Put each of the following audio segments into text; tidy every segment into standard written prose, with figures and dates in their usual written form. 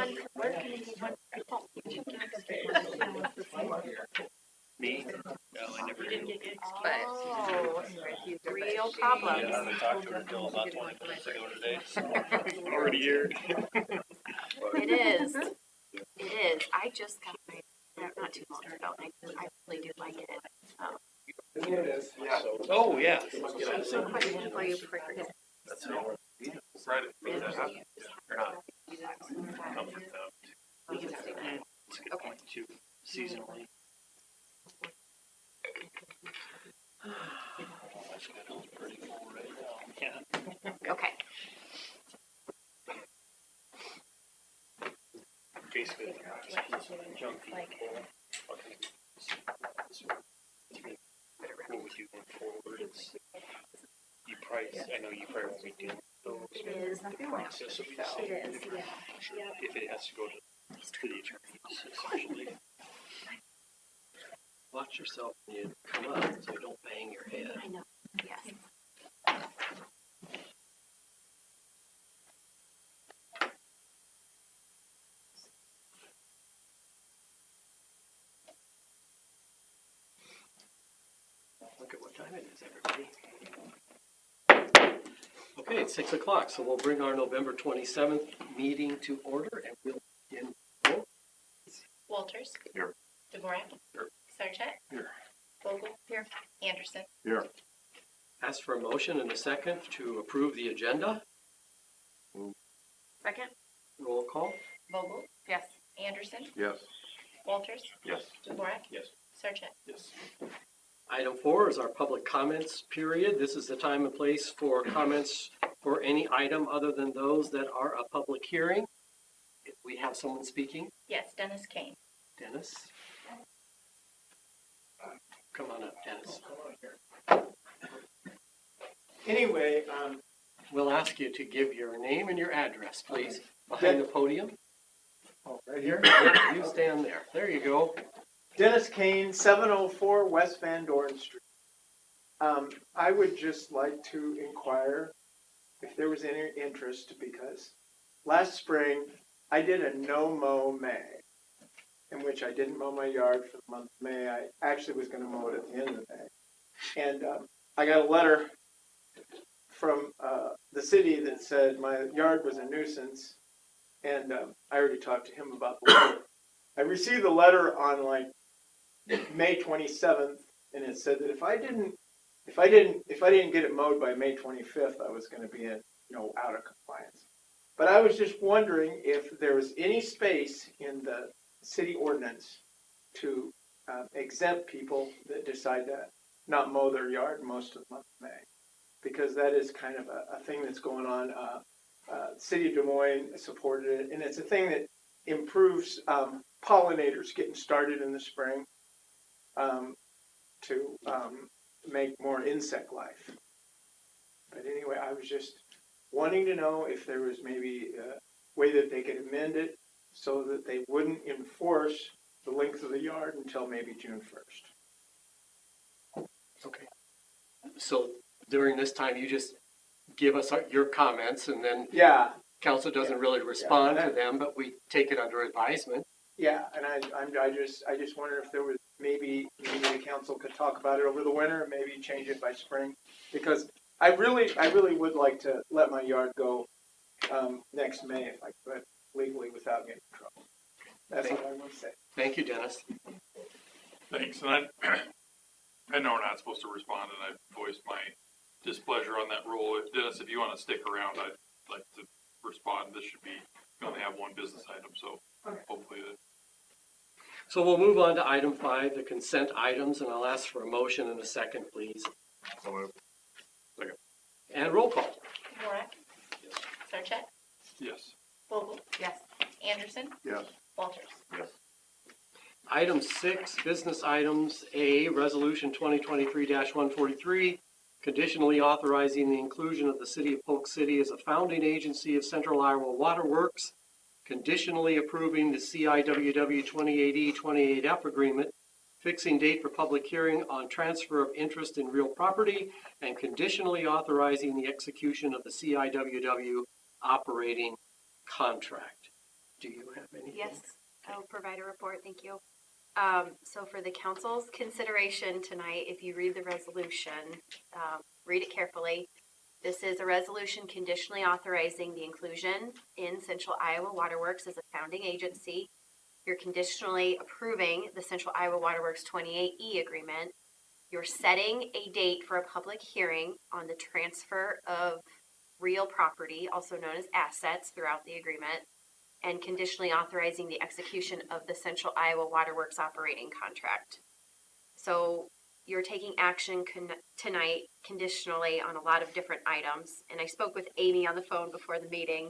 one from work and then you one Me? No, I never did. Oh, real problem. Yeah, I talked to her until about 20 minutes ago today, so already here. It is. It is. I just got my, not too long ago. I really do like it. It is, yeah. Oh, yeah. So question for you before I forget. That's all. Right. Or not. Comfort food. That's a good point too. Seasonally. Pretty full right now. Yeah. Okay. Basically, junk food. What we do going forward is you price. I know you probably won't be doing those. It is. Process of It is. Yeah. If it has to go to the attorneys, essentially. Watch yourself when you come up so you don't bang your head. I know. Yes. Look at what time it is, everybody. Okay, it's 6 o'clock, so we'll bring our November 27th meeting to order and we'll begin. Walters. Here. Dvorak. Here. Sarchet. Here. Vogel. Here. Anderson. Here. Ask for a motion and a second to approve the agenda. Second? Roll call. Vogel. Yes. Anderson. Yes. Walters. Yes. Dvorak. Yes. Sarchet. Yes. Item 4 is our public comments period. This is the time and place for comments for any item other than those that are a public hearing. If we have someone speaking, Yes. Dennis Kane. Dennis. Come on up, Dennis. Anyway, We'll ask you to give your name and your address, please, behind the podium. right here, You stand there. There you go. Dennis Kane, 704 West Van Dorn Street. I would just like to inquire if there was any interest, because last spring I did a no-mow May, in which I didn't mow my yard for the month of May. I actually was going to mow it at the end of May. And I got a letter from the city that said my yard was a nuisance, and I already talked to him about the letter. I received the letter on like May 27th, and it said that if I didn't get it mowed by May 25th, I was going to be out of compliance. But I was just wondering if there was any space in the city ordinance to exempt people that decide to not mow their yard most of the month of May, because that is kind of a thing that's going on. City of Des Moines supported it, and it's a thing that improves pollinators getting started in the spring to make more insect life. But anyway, I was just wanting to know if there was maybe a way that they could amend it so that they wouldn't enforce the length of the yard until maybe June 1st. Okay. So during this time, you just give us your comments, and then Yeah, council doesn't really respond to them, but we take it under advisement. yeah, and I just wondered if there was maybe the council could talk about it over the winter and maybe change it by spring, because I really would like to let my yard go next May if I could, legally, without getting in trouble. That's all I want to say. Thank you, Dennis. Thanks, and I know we're not supposed to respond, and I voiced my displeasure on that rule. Dennis, if you want to stick around, I'd like to respond. This should be, we only have one business item, so hopefully that. So we'll move on to item 5, the consent items, and I'll ask for a motion and a second, please. So moved. And roll call. Dvorak. Yes. Sarchet. Yes. Vogel. Yes. Anderson. Yes. Walters. Yes. Item 6, business items. A, Resolution 2023-143, conditionally authorizing the inclusion of the City of Polk City as a founding agency of Central Iowa Waterworks, conditionally approving the CIWW 28E-28F agreement, fixing date for public hearing on transfer of interest in real property, and conditionally authorizing the execution of the CIWW operating contract. Do you have anything? Yes, I'll provide a report, thank you. So for the council's consideration tonight, if you read the resolution, read it carefully. This is a resolution conditionally authorizing the inclusion in Central Iowa Waterworks as a founding agency. You're conditionally approving the Central Iowa Waterworks 28E agreement. You're setting a date for a public hearing on the transfer of real property, also known as assets, throughout the agreement, and conditionally authorizing the execution of the Central Iowa Waterworks operating contract. So you're taking action tonight conditionally on a lot of different items. And I spoke with Amy on the phone before the meeting.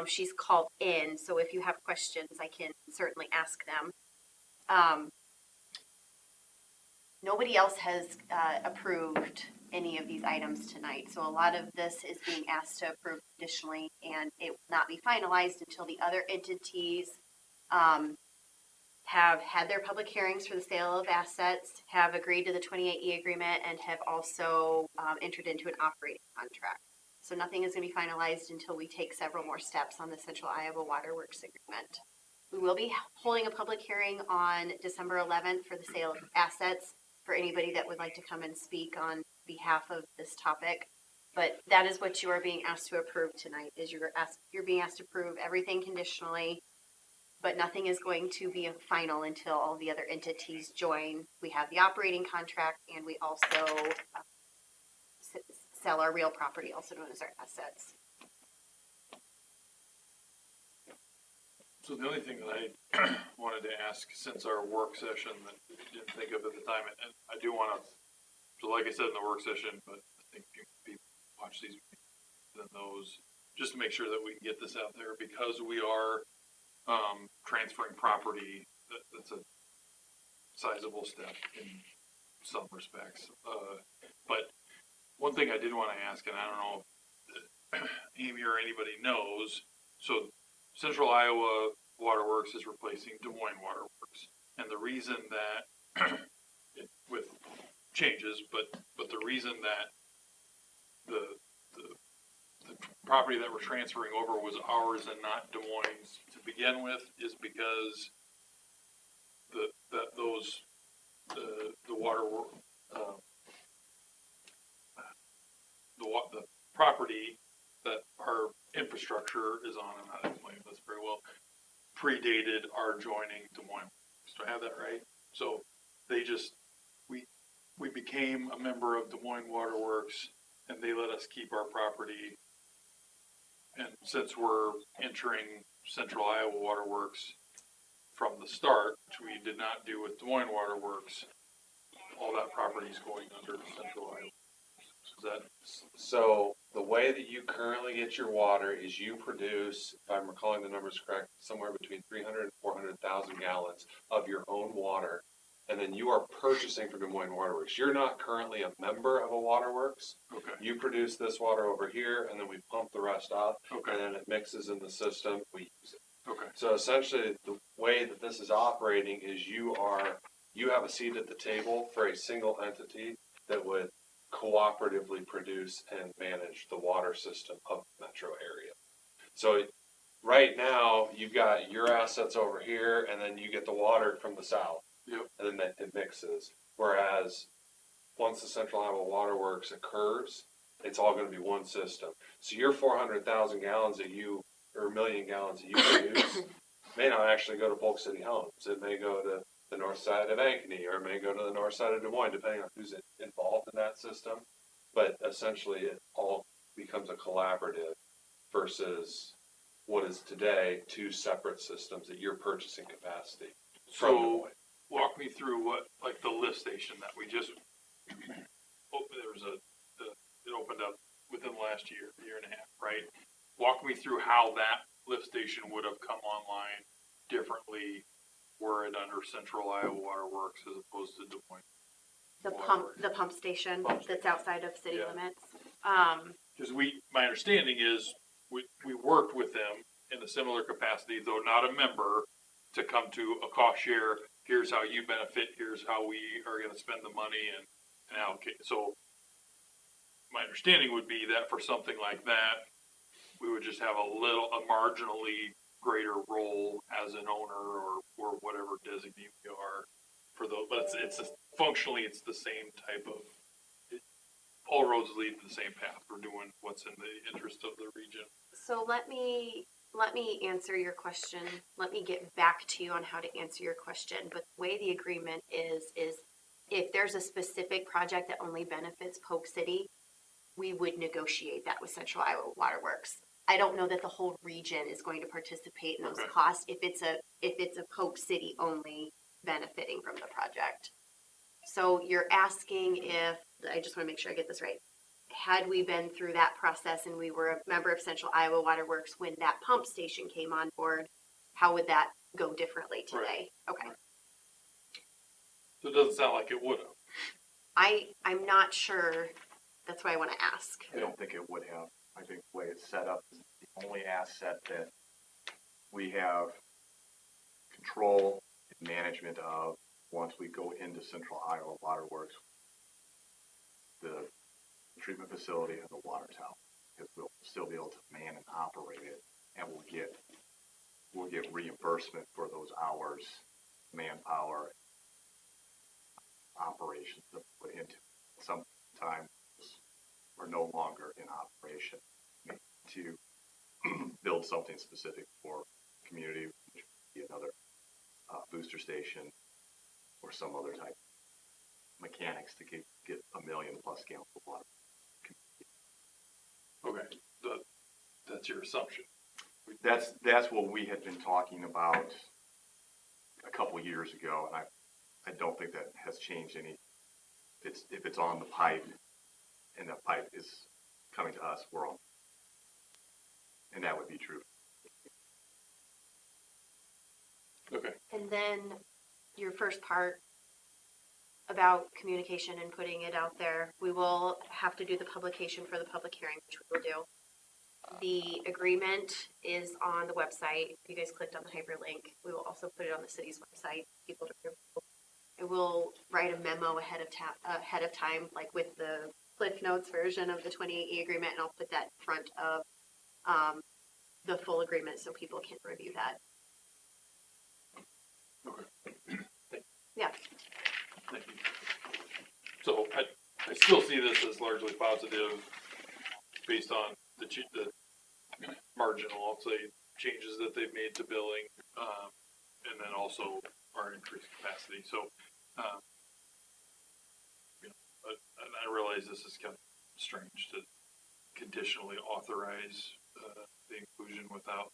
She's called in, so if you have questions, I can certainly ask them. Nobody else has approved any of these items tonight, so a lot of this is being asked to approve conditionally, and it will not be finalized until the other entities have had their public hearings for the sale of assets, have agreed to the 28E agreement, and have also entered into an operating contract. So nothing is going to be finalized until we take several more steps on the Central Iowa Waterworks agreement. We will be holding a public hearing on December 11th for the sale of assets for anybody that would like to come and speak on behalf of this topic. But that is what you are being asked to approve tonight, is you're being asked to approve everything conditionally, but nothing is going to be a final until all the other entities join. We have the operating contract, and we also sell our real property, also known as our assets. So the only thing that I wanted to ask, since our work session that we didn't think of at the time, and I do want to, so like I said in the work session, but I think people watch these than those, just to make sure that we can get this out there, because we are transferring property. That's a sizable step in some respects. But one thing I did want to ask, and I don't know if Amy or anybody knows, so Central Iowa Waterworks is replacing Des Moines Waterworks, and the reason that with changes, but the reason that the property that we're transferring over was ours and not Des Moines to begin with is because the property that our infrastructure is on, and I explained this very well, predated our joining Des Moines. Do I have that right? So they just, we became a member of Des Moines Waterworks, and they let us keep our property. And since we're entering Central Iowa Waterworks from the start, which we did not do with Des Moines Waterworks, all that property is going under Central Iowa. Is that So the way that you currently get your water is you produce, if I'm recalling the numbers correct, somewhere between 300 and 400,000 gallons of your own water, and then you are purchasing from Des Moines Waterworks. You're not currently a member of a waterworks. okay? You produce this water over here, and then we pump the rest out, Okay. and then it mixes in the system. We use it. Okay. So essentially, the way that this is operating is you have a seat at the table for a single entity that would cooperatively produce and manage the water system of the metro area. So right now, you've got your assets over here, and then you get the water from the south. Yep. And then it mixes. Whereas once the Central Iowa Waterworks occurs, it's all going to be one system. So your 400,000 gallons that you, or a million gallons that you produce may not actually go to Polk City Homes. It may go to the north side of Ankeny, or it may go to the north side of Des Moines, depending on who's involved in that system. But essentially, it all becomes a collaborative versus what is today two separate systems that you're purchasing capacity from Des So Moines. walk me through what, like the lift station that we just, it opened up within the last year and a half, right? Walk me through how that lift station would have come online differently were it under Central Iowa Waterworks as opposed to Des Moines. The pump station that's outside of city Yeah. limits. Because my understanding is we worked with them in a similar capacity, though not a member, to come to a cost share. Here's how you benefit. Here's how we are going to spend the money and allocate. So my understanding would be that for something like that, we would just have a marginally greater role as an owner or whatever designee we are for the, but functionally, it's the same type of, all roads lead to the same path. We're doing what's in the interest of the region. So let me answer your question. Let me get back to you on how to answer your question. But the way the agreement is if there's a specific project that only benefits Polk City, we would negotiate that with Central Iowa Waterworks. I don't know that the whole region is going to participate in those Okay. costs if it's a Polk City only benefiting from the project. So you're asking if, I just want to make sure I get this right. Had we been through that process and we were a member of Central Iowa Waterworks when that pump station came on board, how would that go differently today? Okay. So it doesn't sound like it would have. I'm not sure. That's why I want to ask. I don't think it would have. I think the way it's set up is the only asset that we have control and management of once we go into Central Iowa Waterworks, the treatment facility and the water tower, because we'll still be able to man and operate it, and we'll get reimbursement for those hours, manpower, operations that we put into it. Sometimes we're no longer in operation to build something specific for community, which would be another booster station or some other type of mechanics to get 1 million plus gallons of water. Okay, that's your assumption. That's what we had been talking about a couple years ago, and I don't think that has changed any. If it's on the pipe and that pipe is coming to us, we're on. And that would be true. Okay. And then your first part about communication and putting it out there, we will have to do the publication for the public hearing, which we will do. The agreement is on the website. If you guys clicked on the hyperlink, we will also put it on the city's website. People to review. I will write a memo ahead of time, like with the Cliff Notes version of the 28E agreement, and I'll put that in front of the full agreement so people can review that. Okay. Yeah. Thank you. So I still see this as largely positive based on the marginal, I'll say, changes that they've made to billing, and then also our increased capacity. So, and I realize this is kind of strange to conditionally authorize the inclusion without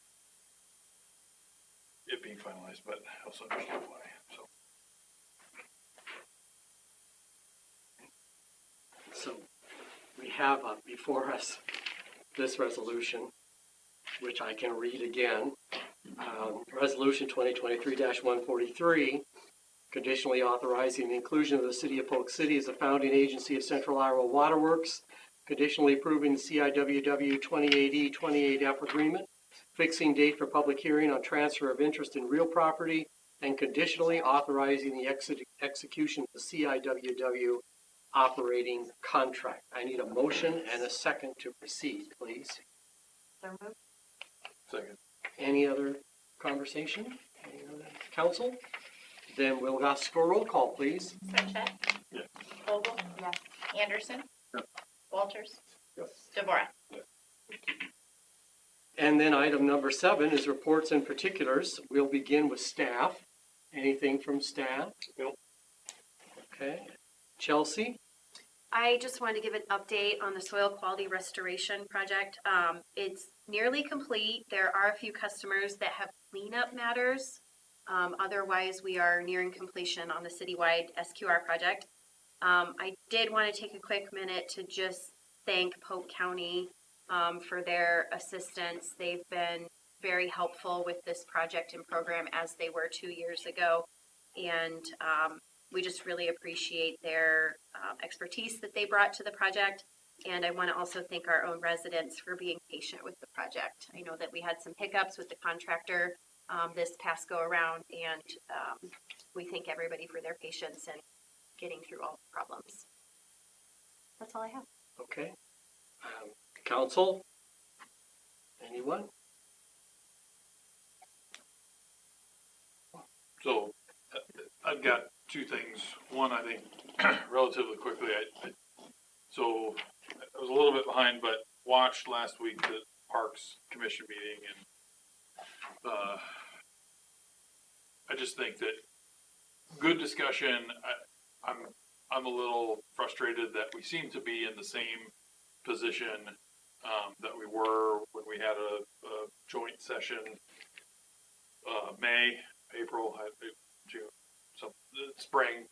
it being finalized, but I also understand why. So we have before us this resolution, which I can read again. Resolution 2023-143, conditionally authorizing the inclusion of the City of Polk City as a founding agency of Central Iowa Waterworks, conditionally approving the CIWW 28E/28F agreement, fixing date for public hearing on transfer of interest in real property, and conditionally authorizing the execution of the CIWW operating contract. I need a motion and a second to proceed, please. Second. Any other conversation? Any other council? Then we'll ask for a roll call, please. Sarchet? Yes. Vogel? Yes. Anderson? Walters? Yes. DeVore? And then item number 7 is reports and particulars. We'll begin with staff. Anything from staff? Nope. Okay. Chelsea? I just wanted to give an update on the soil quality restoration project. It's nearly complete. There are a few customers that have cleanup matters. Otherwise, we are nearing completion on the citywide SQR project. I did want to take a quick minute to just thank Polk County for their assistance. They've been very helpful with this project and program as they were 2 years ago. And we just really appreciate their expertise that they brought to the project. And I want to also thank our own residents for being patient with the project. I know that we had some hiccups with the contractor this past go around, and we thank everybody for their patience and getting through all the problems. That's all I have. Okay. Council? Anyone? So I've got two things. One, I think relatively quickly, so I was a little bit behind, but watched last week the Parks Commission meeting, and I just think that good discussion. I'm a little frustrated that we seem to be in the same position that we were when we had a joint session, May, April, June, so spring,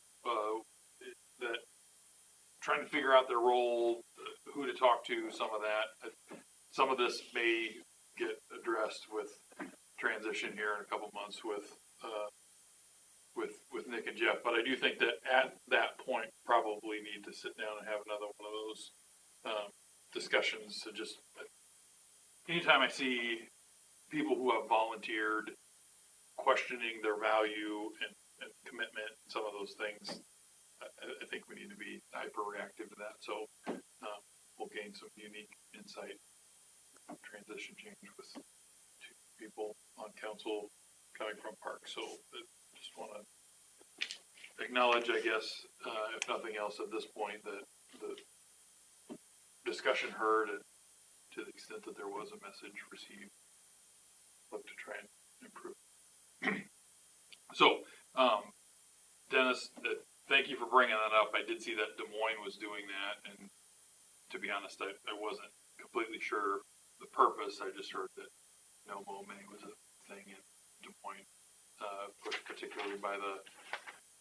that trying to figure out their role, who to talk to, some of that. Some of this may get addressed with transition here in a couple months with Nick and Jeff, but I do think that at that point probably need to sit down and have another one of those discussions. To just anytime I see people who have volunteered questioning their value and commitment, some of those things, I think we need to be hyper reactive to that. So we'll gain some unique insight, transition change with two people on council coming from Park. So just want to acknowledge, I guess, if nothing else at this point, that the discussion heard, and to the extent that there was a message received, look to try and improve. So, Dennis, thank you for bringing that up. I did see that Des Moines was doing that, and to be honest, I wasn't completely sure the purpose. I just heard that no mow May was a thing in Des Moines, pushed particularly by the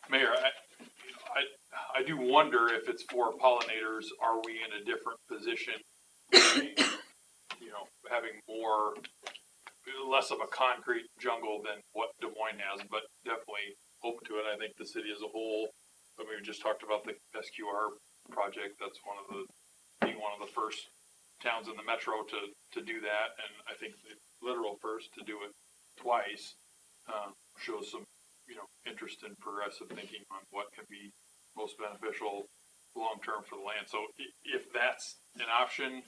mayor. I do wonder if it's for pollinators. Are we in a different position? Having less of a concrete jungle than what Des Moines has, but definitely open to it. I think the city as a whole. I mean, we just talked about the SQR project. That's being one of the first towns in the metro to do that, and I think the literal first to do it twice shows some interest in progressive thinking on what can be most beneficial long term for the land. So if that's an option,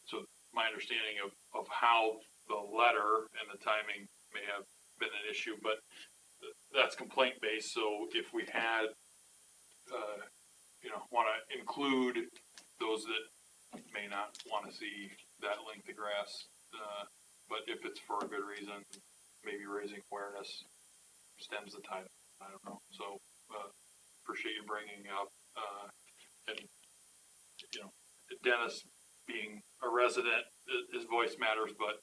so my understanding of how the letter and the timing may have been an issue, but that's complaint based. So if we had want to include those that may not want to see that length of grass, but if it's for a good reason, maybe raising awareness stems the tide. I don't know. So appreciate you bringing up, and Dennis being a resident, his voice matters, but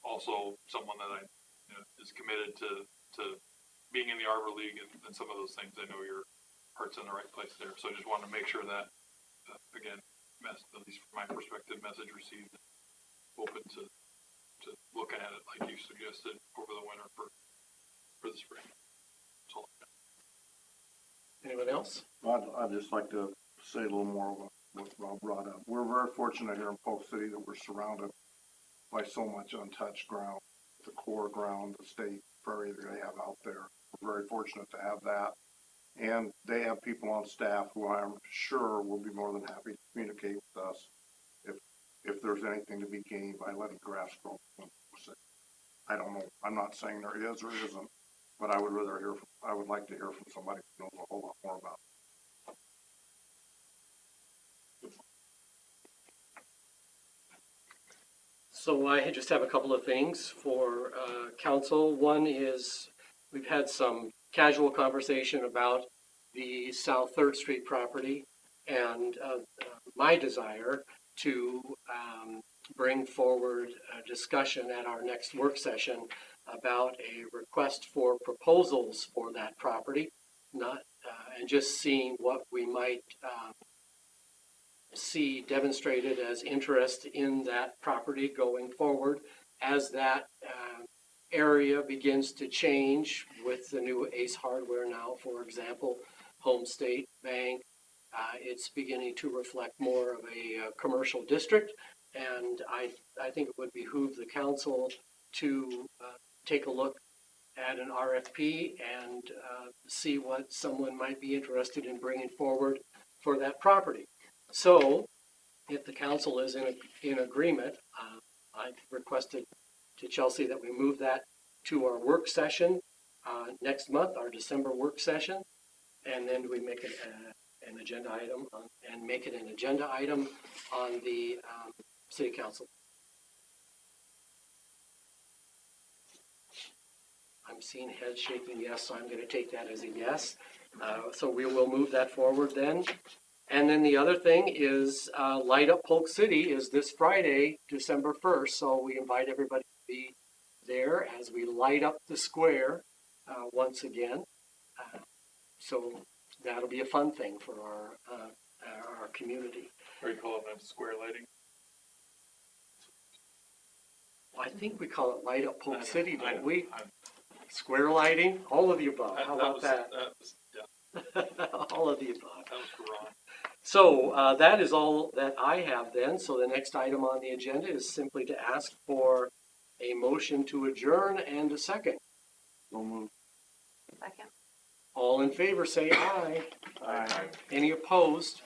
also someone that is committed to being in the Arbor League and some of those things. I know your heart's in the right place there. So I just wanted to make sure that, again, at least from my perspective, message received, open to looking at it like you suggested over the winter for the spring. That's all I've got. Anyone else? I'd just like to say a little more about what Rob brought up. We're very fortunate here in Polk City that we're surrounded by so much untouched ground, the core ground, the state prairie that they have out there. We're very fortunate to have that. And they have people on staff who I'm sure will be more than happy to communicate with us if there's anything to be gained by letting grass grow. I don't know. I'm not saying there is or isn't, but I would like to hear from somebody who knows a whole lot more about it. So I just have a couple of things for council. One is we've had some casual conversation about the South 3rd Street property and my desire to bring forward a discussion at our next work session about a request for proposals for that property, and just seeing what we might see demonstrated as interest in that property going forward as that area begins to change with the new Ace Hardware now, for example, Home State Bank. It's beginning to reflect more of a commercial district, and I think it would behoove the council to take a look at an RFP and see what someone might be interested in bringing forward for that property. So if the council is in agreement, I requested to Chelsea that we move that to our work session next month, our December work session. And then we make it an agenda item and make it an agenda item on the city council. I'm seeing heads shaking yes, so I'm going to take that as a yes. So we will move that forward then. And then the other thing is Light Up Polk City is this Friday, December 1st. So we invite everybody to be there as we light up the square once again. So that'll be a fun thing for our community. Are you calling that square lighting? I think we call it Light Up Polk I City, know, don't we? I- Square lighting, all of the above. How about that? Yeah, All of the above. that was wrong. So that is all that I have then. So the next item on the agenda is simply to ask for a motion to adjourn and a second. So moved. Second. All in favor, say aye. Aye. Any opposed?